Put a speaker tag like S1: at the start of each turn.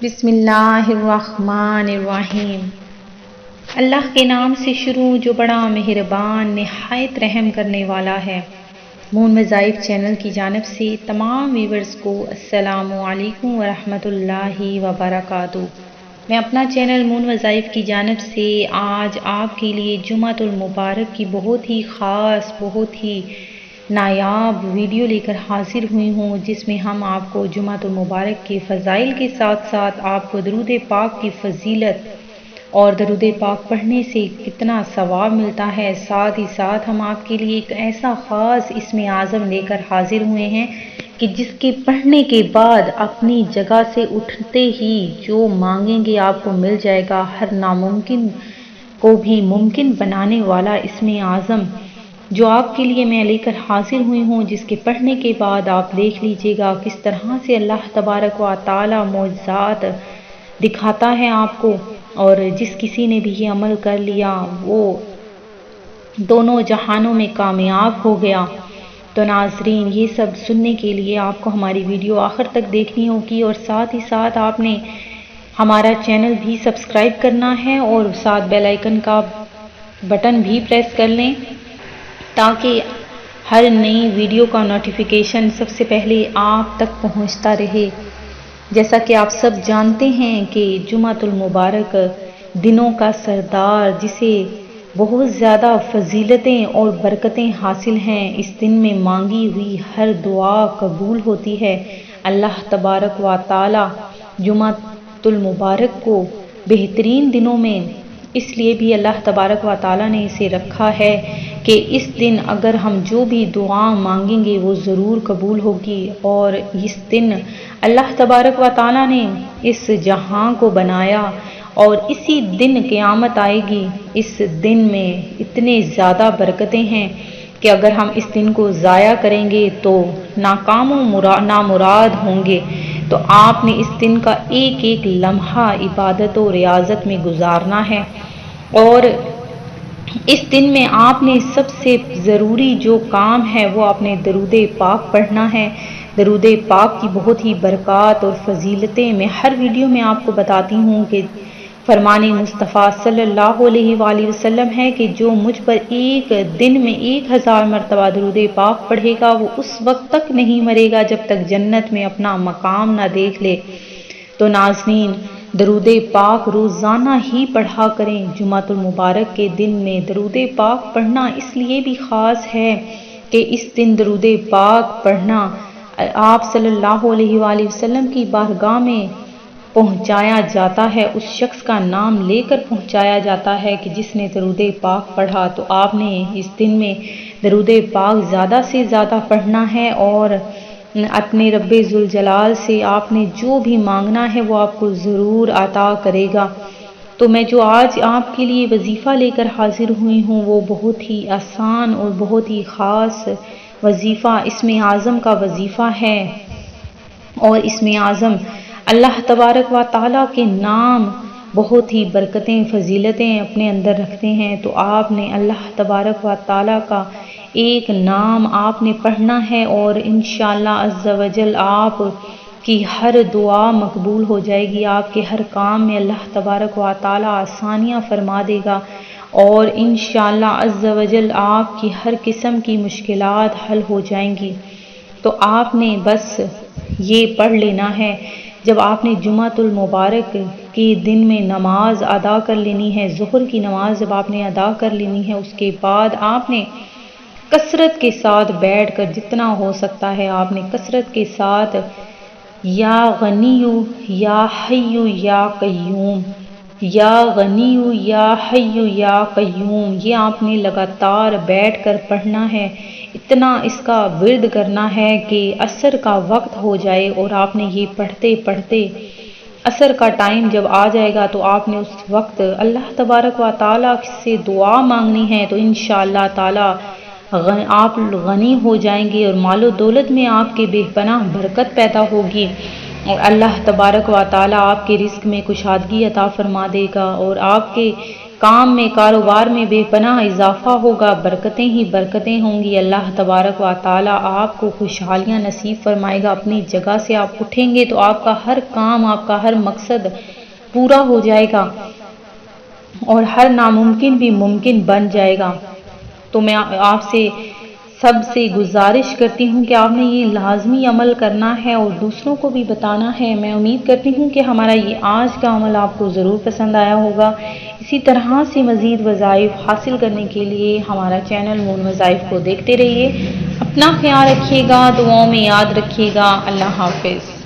S1: بسم اللہ الرحمن الرحیم۔ اللہ کے نام سے شروع جو بڑا مہربان نہایت رحم کرنے والا ہے۔ مون وظائف چینل کی جانب سے تمام ویورز کو السلام علیکم ورحمۃ اللہ وبرکاتہ۔ میں اپنا چینل مون وظائف کی جانب سے آج آپ کے لیے جمعۃ المبارک کی بہت ہی خاص، بہت ہی نایاب ویڈیو لے کر حاضر ہوئی ہوں، جس میں ہم آپ کو جمعۃ المبارک کے فضائل کے ساتھ ساتھ آپ کو درود پاک کی فضیلت اور درود پاک پڑھنے سے کتنا ثواب ملتا ہے، ساتھ ہی ساتھ ہم آپ کے لیے ایک ایسا خاص اسم اعظم لے کر حاضر ہوئے ہیں کہ جس کے پڑھنے کے بعد اپنی جگہ سے اٹھتے ہی جو مانگیں گے آپ کو مل جائے گا۔ ہر ناممکن کو بھی ممکن بنانے والا اسم اعظم جو آپ کے لیے میں لے کر حاضر ہوئی ہوں، جس کے پڑھنے کے بعد آپ دیکھ لیجئے گا کس طرح سے اللہ تبارک و تعالی معجزات دکھاتا ہے آپ کو، اور جس کسی نے بھی یہ عمل کر لیا وہ دونوں جہانوں میں کامیاب ہو گیا۔ تو ناظرین، یہ سب سننے کے لیے آپ کو ہماری ویڈیو آخر تک دیکھنی ہوگی، اور ساتھ ہی ساتھ آپ نے ہمارا چینل بھی سبسکرائب کرنا ہے اور ساتھ بیل آئیکن کا بٹن بھی پریس کر لیں تاکہ ہر نئی ویڈیو کا نوٹیفیکیشن سب سے پہلے آپ تک پہنچتا رہے۔ جیسا کہ آپ سب جانتے ہیں کہ جمعۃ المبارک دنوں کا سردار، جسے بہت زیادہ فضیلتیں اور برکتیں حاصل ہیں، اس دن میں مانگی ہوئی ہر دعا قبول ہوتی ہے۔ اللہ تبارک و تعالی جمعۃ المبارک کو بہترین دنوں میں اس لیے بھی اللہ تبارک و تعالی نے اسے رکھا ہے کہ اس دن اگر ہم جو بھی دعا مانگیں گے وہ ضرور قبول ہوگی، اور اس دن اللہ تبارک و تعالی نے اس جہاں کو بنایا اور اسی دن قیامت آئے گی۔ اس دن میں اتنے زیادہ برکتیں ہیں کہ اگر ہم اس دن کو ضائع کریں گے تو ناکام و نامراد ہوں گے۔ تو آپ نے اس دن کا ایک ایک لمحہ عبادت و ریاضت میں گزارنا ہے، اور اس دن میں آپ نے سب سے ضروری جو کام ہے وہ آپ نے درود پاک پڑھنا ہے۔ درود پاک کی بہت ہی برکات اور فضیلتیں میں ہر ویڈیو میں آپ کو بتاتی ہوں کہ فرمان مصطفیٰ صلی اللہ علیہ وآلہ وسلم ہے کہ جو مجھ پر ایک دن میں 1000 مرتبہ درود پاک پڑھے گا وہ اس وقت تک نہیں مرے گا جب تک جنت میں اپنا مقام نہ دیکھ لے۔ تو ناظرین، درود پاک روزانہ ہی پڑھا کریں۔ جمعۃ المبارک کے دن میں درود پاک پڑھنا اس لیے بھی خاص ہے کہ اس دن درود پاک پڑھنا آپ صلی اللہ علیہ وآلہ وسلم کی بارگاہ میں پہنچایا جاتا ہے، اس شخص کا نام لے کر پہنچایا جاتا ہے کہ جس نے درود پاک پڑھا۔ تو آپ نے اس دن میں درود پاک زیادہ سے زیادہ پڑھنا ہے، اور اپنے رب ذوالجلال سے آپ نے جو بھی مانگنا ہے وہ آپ کو ضرور عطا کرے گا۔ تو میں جو آج آپ کے لیے وظیفہ لے کر حاضر ہوئی ہوں وہ بہت ہی آسان اور بہت ہی خاص وظیفہ اسم اعظم کا وظیفہ ہے، اور اسم اعظم اللہ تبارک و تعالیٰ کے نام بہت ہی برکتیں فضیلتیں اپنے اندر رکھتے ہیں۔ تو آپ نے اللہ تبارک و تعالیٰ کا ایک نام آپ نے پڑھنا ہے، اور انشاءاللہ عز و جل آپ کی ہر دعا مقبول ہو جائے گی، آپ کے ہر کام میں اللہ تبارک و تعالیٰ آسانیاں فرما دے گا، اور انشاءاللہ عز و جل آپ کی ہر قسم کی مشکلات حل ہو جائیں گی۔ تو آپ نے بس یہ پڑھ لینا ہے، جب آپ نے جمعۃ المبارک کے دن میں نماز ادا کر لینی ہے، ظہر کی نماز جب آپ نے ادا کر لینی ہے، اس کے بعد آپ نے کثرت کے ساتھ بیٹھ کر جتنا ہو سکتا ہے آپ نے کثرت کے ساتھ یا غنی یا حی یا قیوم، یا غنی یا حی یا قیوم، یہ آپ نے لگاتار بیٹھ کر پڑھنا ہے۔ اتنا اس کا ورد کرنا ہے کہ عصر کا وقت ہو جائے، اور آپ نے یہ پڑھتے پڑھتے عصر کا ٹائم جب آ جائے گا تو آپ نے اس وقت اللہ تبارک و تعالیٰ سے دعا مانگنی ہے، تو انشاءاللہ تعالیٰ آپ غنی ہو جائیں گے، اور مال و دولت میں آپ کے بے پناہ برکت پیدا ہوگی، اور اللہ تبارک و تعالیٰ آپ کے رزق میں کشادگی عطا فرما دے گا، اور آپ کے کام میں، کاروبار میں بے پناہ اضافہ ہوگا، برکتیں ہی برکتیں ہوں گی۔ اللہ تبارک و تعالیٰ آپ کو خوشحالیاں نصیب فرمائے گا۔ اپنی جگہ سے آپ اٹھیں گے تو آپ کا ہر کام، آپ کا ہر مقصد پورا ہو جائے گا اور ہر ناممکن بھی ممکن بن جائے گا۔ تو میں آپ سے سب سے گزارش کرتی ہوں کہ آپ نے یہ لازمی عمل کرنا ہے اور دوسروں کو بھی بتانا ہے۔ میں امید کرتی ہوں کہ ہمارا یہ آج کا عمل آپ کو ضرور پسند آیا ہوگا۔ اسی طرح سے مزید وظائف حاصل کرنے کے لیے ہمارا چینل مون وظائف کو دیکھتے رہیے۔ اپنا خیال رکھیے گا، دعاؤں میں یاد رکھیے گا۔ اللہ حافظ۔